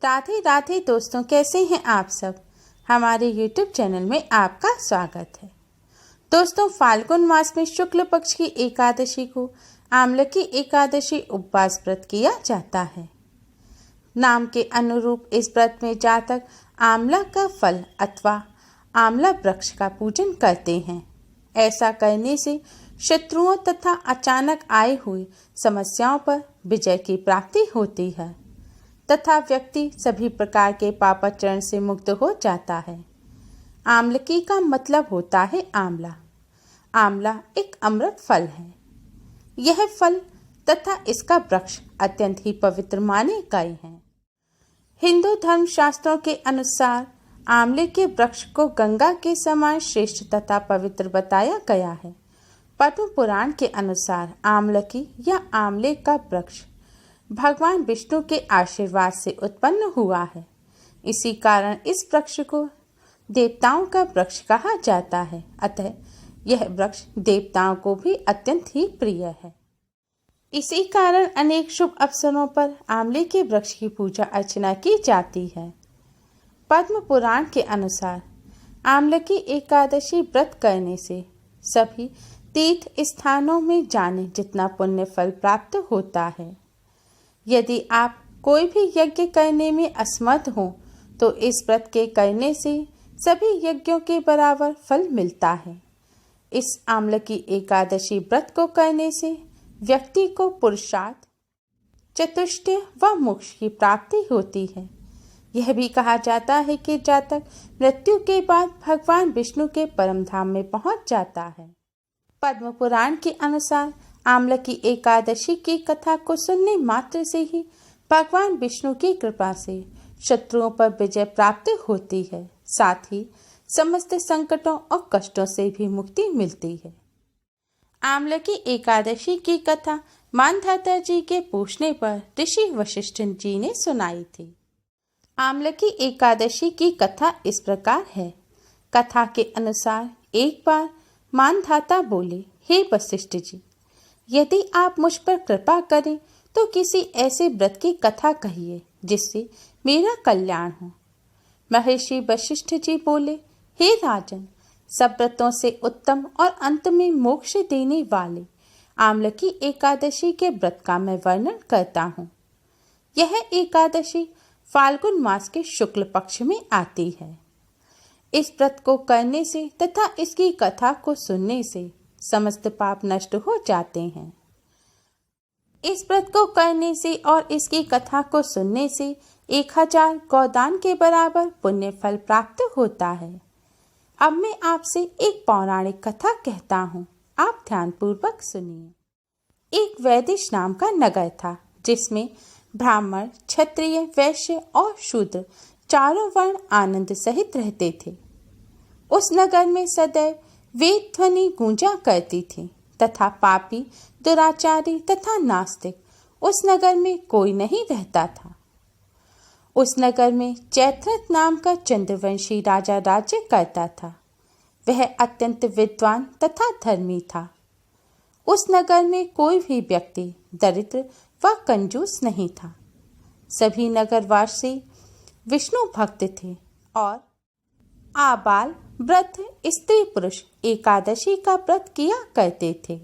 राधे राधे दोस्तों, कैसे हैं आप सब। हमारे YouTube चैनल में आपका स्वागत है। दोस्तों, फाल्गुन मास में शुक्ल पक्ष की एकादशी को आमलकी एकादशी उपवास व्रत किया जाता है। नाम के अनुरूप इस व्रत में जातक आंवला का फल अथवा आंवला वृक्ष का पूजन करते हैं। ऐसा करने से शत्रुओं तथा अचानक आए हुई समस्याओं पर विजय की प्राप्ति होती है तथा व्यक्ति सभी प्रकार के पापाचरण से मुक्त हो जाता है। आमलकी का मतलब होता है आंवला। आंवला एक अमृत फल है। यह फल तथा इसका वृक्ष अत्यंत ही पवित्र माने गए हैं। हिंदू धर्म शास्त्रों के अनुसार आंवले के वृक्ष को गंगा के समान श्रेष्ठ तथा पवित्र बताया गया है। पद्म पुराण के अनुसार आमलकी या आंवले का वृक्ष भगवान विष्णु के आशीर्वाद से उत्पन्न हुआ है। इसी कारण इस वृक्ष को देवताओं का वृक्ष कहा जाता है। अतः यह वृक्ष देवताओं को भी अत्यंत ही प्रिय है। इसी कारण अनेक शुभ अवसरों पर आंवले के वृक्ष की पूजा अर्चना की जाती है। पद्म पुराण के अनुसार आमलकी एकादशी व्रत करने से सभी तीर्थ स्थानों में जाने जितना पुण्य फल प्राप्त होता है। यदि आप कोई भी यज्ञ करने में असमर्थ हो तो इस व्रत के करने से सभी यज्ञों के बराबर फल मिलता है। इस आमलकी एकादशी व्रत को करने से व्यक्ति को पुरुषार्थ, चतुष्टय व मोक्ष की प्राप्ति होती है। यह भी कहा जाता है कि जातक मृत्यु के बाद भगवान विष्णु के परम धाम में पहुंच जाता है। पद्म पुराण के अनुसार आमलकी एकादशी की कथा को सुनने मात्र से ही भगवान विष्णु की कृपा से शत्रुओं पर विजय प्राप्त होती है। साथ ही समस्त संकटों और कष्टों से भी मुक्ति मिलती है। आमलकी एकादशी की कथा मानधाता जी के पूछने पर ऋषि वशिष्ठ जी ने सुनाई थी। आमलकी एकादशी की कथा इस प्रकार है। कथा के अनुसार एक बार मानधाता बोले, हे वशिष्ठ जी, यदि आप मुझ पर कृपा करें तो किसी ऐसे व्रत की कथा कहिए जिससे मेरा कल्याण हो। महर्षि वशिष्ठ जी बोले, हे राजन, सब व्रतों से उत्तम और अंत में मोक्ष देने वाले आमलकी एकादशी के व्रत का मैं वर्णन करता हूँ। यह एकादशी फाल्गुन मास के शुक्ल पक्ष में आती है। इस व्रत को करने से तथा इसकी कथा को सुनने से समस्त पाप नष्ट हो जाते हैं। इस व्रत को करने से और इसकी कथा को सुनने से 1000 गौदान के बराबर पुण्य फल प्राप्त होता है। अब मैं आपसे एक पौराणिक कथा कहता हूँ, आप ध्यान पूर्वक सुनिए। एक वैदिश नाम का नगर था जिसमें ब्राह्मण, क्षत्रिय, वैश्य और शूद्र चारों वर्ण आनंद सहित रहते थे। उस नगर में सदैव वेद ध्वनि गूंजा करती थी तथा पापी, दुराचारी तथा नास्तिक उस नगर में कोई नहीं रहता था। उस नगर में चैत्रथ नाम का चंद्रवंशी राजा राज्य करता था। वह अत्यंत विद्वान तथा धर्मी था। उस नगर में कोई भी व्यक्ति दरिद्र व कंजूस नहीं था। सभी नगरवासी विष्णु भक्त थे और आबाल वृद्ध, स्त्री पुरुष एकादशी का व्रत किया करते थे।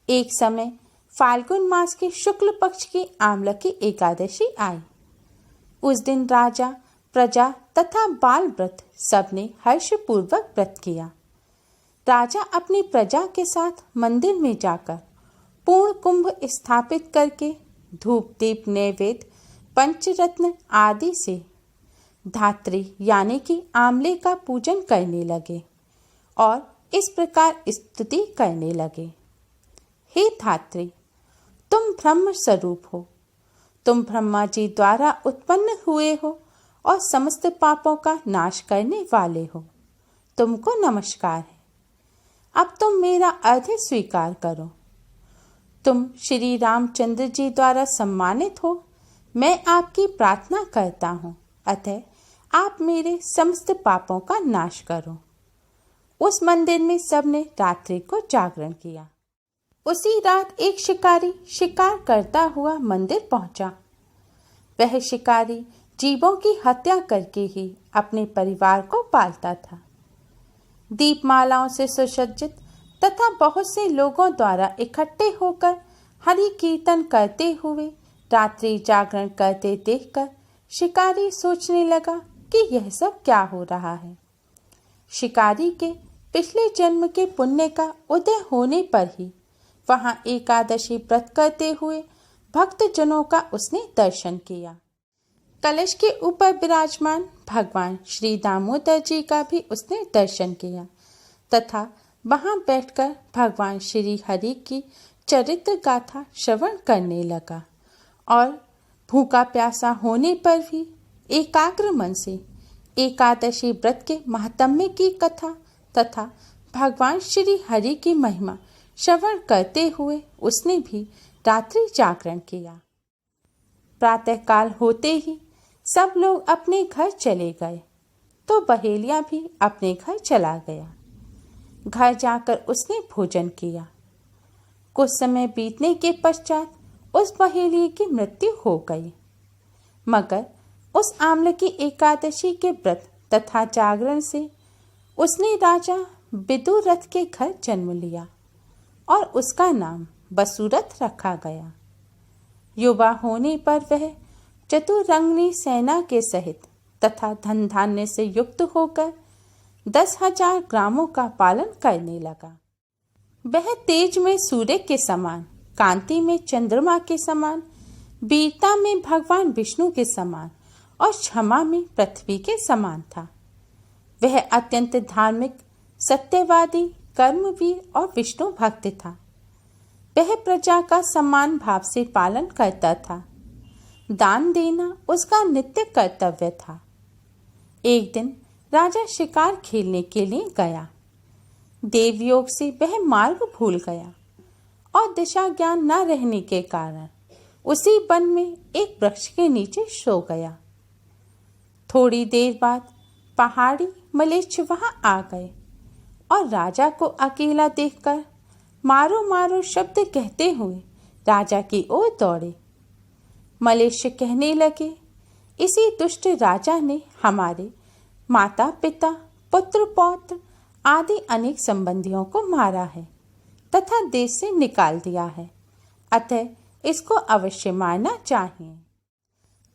एक समय फाल्गुन मास के शुक्ल पक्ष की आमलकी एकादशी आई। उस दिन राजा, प्रजा तथा बाल व्रत सबने हर्षपूर्वक व्रत किया। राजा अपनी प्रजा के साथ मंदिर में जाकर पूर्ण कुंभ स्थापित करके धूप, दीप, नैवेद्य, पंचरत्न आदि से धात्री यानी कि आंवले का पूजन करने लगे और इस प्रकार स्तुति करने लगे, हे धात्री, तुम ब्रह्म स्वरूप हो, तुम ब्रह्मा जी द्वारा उत्पन्न हुए हो और समस्त पापों का नाश करने वाले हो। तुमको नमस्कार है। अब तुम मेरा अर्घ्य स्वीकार करो। तुम श्री रामचंद्र जी द्वारा सम्मानित हो। मैं आपकी प्रार्थना करता हूँ, अतः आप मेरे समस्त पापों का नाश करो। उस मंदिर में सबने रात्रि को जागरण किया। उसी रात एक शिकारी शिकार करता हुआ मंदिर पहुंचा। वह शिकारी जीवों की हत्या करके ही अपने परिवार को पालता था। दीपमालाओं से सुसज्जित तथा बहुत से लोगों द्वारा इकट्ठे होकर हरि कीर्तन करते हुए रात्रि जागरण करते देखकर शिकारी सोचने लगा कि यह सब क्या हो रहा है। शिकारी के पिछले जन्म के पुण्य का उदय होने पर ही वहां एकादशी व्रत करते हुए भक्तजनों का उसने दर्शन किया। कलश के ऊपर विराजमान भगवान श्री दामोदर जी का भी उसने दर्शन किया तथा वहां बैठकर भगवान श्री हरि की चरित्र गाथा श्रवण करने लगा और भूखा प्यासा होने पर भी एकाग्र मन से एकादशी व्रत के महात्म्य की कथा तथा भगवान श्री हरि की महिमा श्रवण करते हुए उसने भी रात्रि जागरण किया। प्रातःकाल होते ही सब लोग अपने घर चले गए तो बहेलिया भी अपने घर चला गया। घर जाकर उसने भोजन किया। कुछ समय बीतने के पश्चात उस बहेलिए की मृत्यु हो गई, मगर उस आम्ल की एकादशी के व्रत तथा जागरण से उसने राजा विदुरथ के घर जन्म लिया और उसका नाम वसुरथ रखा गया। युवा होने पर वह चतुरंगनी सेना के सहित तथा धन धान्य से युक्त होकर 10,000 ग्रामों का पालन करने लगा। वह तेज में सूर्य के समान, कांति में चंद्रमा के समान, वीरता में भगवान विष्णु के समान और क्षमा में पृथ्वी के समान था। वह अत्यंत धार्मिक, सत्यवादी, कर्मवीर और विष्णु भक्त था। वह प्रजा का सम्मान भाव से पालन करता था। दान देना उसका नित्य कर्तव्य था। एक दिन राजा शिकार खेलने के लिए गया। देवयोग से वह मार्ग भूल गया और दिशा ज्ञान न रहने के कारण उसी वन में एक वृक्ष के नीचे सो गया। थोड़ी देर बाद पहाड़ी मलेच्छ वहां आ गए और राजा को अकेला देखकर मारो मारो शब्द कहते हुए राजा की ओर दौड़े। मलेच्छ कहने लगे, इसी दुष्ट राजा ने हमारे माता पिता, पुत्र पौत्र आदि अनेक संबंधियों को मारा है तथा देश से निकाल दिया है, अतः इसको अवश्य मारना चाहिए।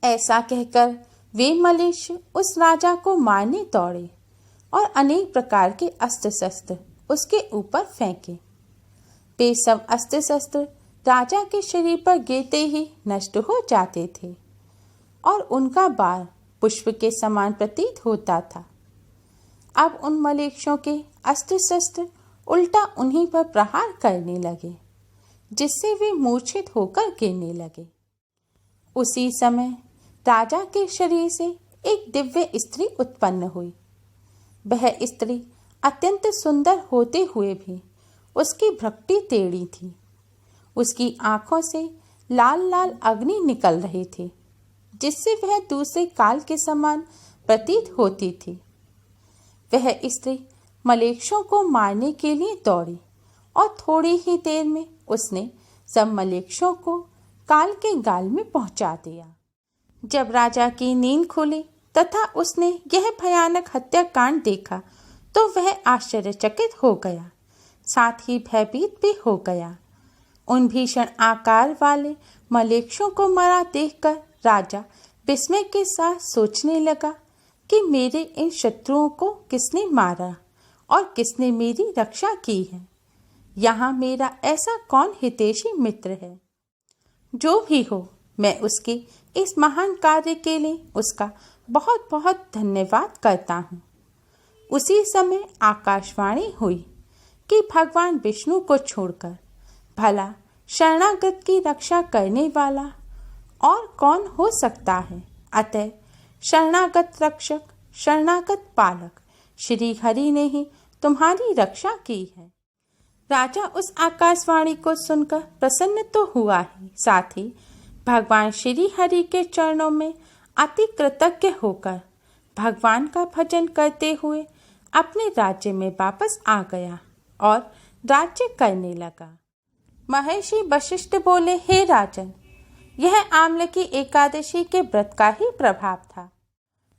ऐसा कहकर वे मलेच्छ उस राजा को मारने दौड़े और अनेक प्रकार के अस्त्र शस्त्र उसके ऊपर फेंके। वे सब अस्त्र शस्त्र राजा के शरीर पर गिरते ही नष्ट हो जाते थे और उनका बार पुष्प के समान प्रतीत होता था। अब उन मलेच्छों के अस्त्र शस्त्र उल्टा उन्हीं पर प्रहार करने लगे, जिससे वे मूर्छित होकर गिरने लगे। उसी समय राजा के शरीर से एक दिव्य स्त्री उत्पन्न हुई। वह स्त्री अत्यंत सुंदर होते हुए भी उसकी भ्रक्टी टेढ़ी थी। उसकी आंखों से लाल लाल अग्नि निकल रही थी, जिससे वह दूसरे काल के समान प्रतीत होती थी। वह स्त्री मलेच्छों को मारने के लिए दौड़ी और थोड़ी ही देर में उसने सब मलेच्छों को काल के गाल में पहुंचा दिया। जब राजा की नींद खुली तथा उसने यह भयानक हत्याकांड देखा तो वह आश्चर्यचकित हो गया, साथ ही भयभीत भी हो गया। उन भीषण आकार वाले मलेच्छों को मरा देखकर राजा विस्मय के साथ सोचने लगा कि मेरे इन शत्रुओं को किसने मारा और किसने मेरी रक्षा की है। यहाँ मेरा ऐसा कौन हितैषी मित्र है। जो भी हो, मैं उसके इस महान कार्य के लिए उसका बहुत बहुत धन्यवाद करता हूँ। उसी समय आकाशवाणी हुई कि भगवान विष्णु को छोड़कर भला शरणागत की रक्षा करने वाला और कौन हो सकता है। अतः शरणागत रक्षक, शरणागत पालक श्री हरि ने ही तुम्हारी रक्षा की है। राजा उस आकाशवाणी को सुनकर प्रसन्न तो हुआ ही, साथ ही भगवान श्री हरि के चरणों में अति कृतज्ञ होकर भगवान का भजन करते हुए अपने राज्य में वापस आ गया और राज्य करने लगा। महर्षि वशिष्ठ बोले, हे राजन, यह आम्ल की एकादशी के व्रत का ही प्रभाव था।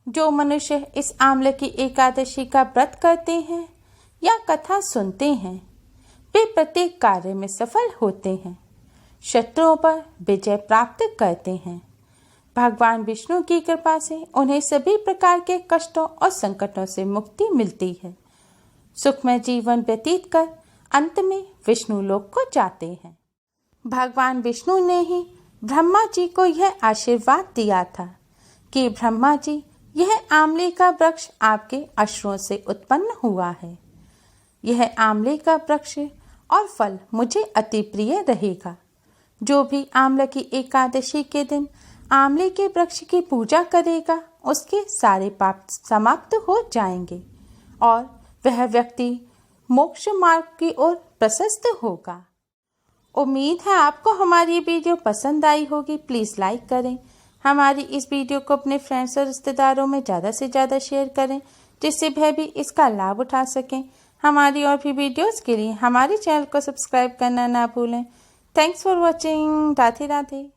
जो मनुष्य इस आम्ल की एकादशी का व्रत करते हैं या कथा सुनते हैं, वे प्रत्येक कार्य में सफल होते हैं, शत्रुओं पर विजय प्राप्त करते हैं। भगवान विष्णु की कृपा से उन्हें सभी प्रकार के कष्टों और संकटों से मुक्ति मिलती है। सुखमय जीवन व्यतीत कर अंत में विष्णु लोक को जाते हैं। भगवान विष्णु ने ही ब्रह्मा जी को यह आशीर्वाद दिया था कि ब्रह्मा जी, यह आंवले का वृक्ष आपके अश्रुओं से उत्पन्न हुआ है। यह आंवले का वृक्ष और फल मुझे अति प्रिय रहेगा। जो भी आंवले की एकादशी के दिन आंवले के वृक्ष की पूजा करेगा, उसके सारे पाप समाप्त हो जाएंगे और वह व्यक्ति मोक्ष मार्ग की ओर प्रशस्त होगा। उम्मीद है आपको हमारी वीडियो पसंद आई होगी। प्लीज़ लाइक करें। हमारी इस वीडियो को अपने फ्रेंड्स और रिश्तेदारों में ज़्यादा से ज़्यादा शेयर करें, जिससे वह भी इसका लाभ उठा सकें। हमारी और भी वीडियोस के लिए हमारे चैनल को सब्सक्राइब करना ना भूलें। Thanks for watching. Radhe Radhe.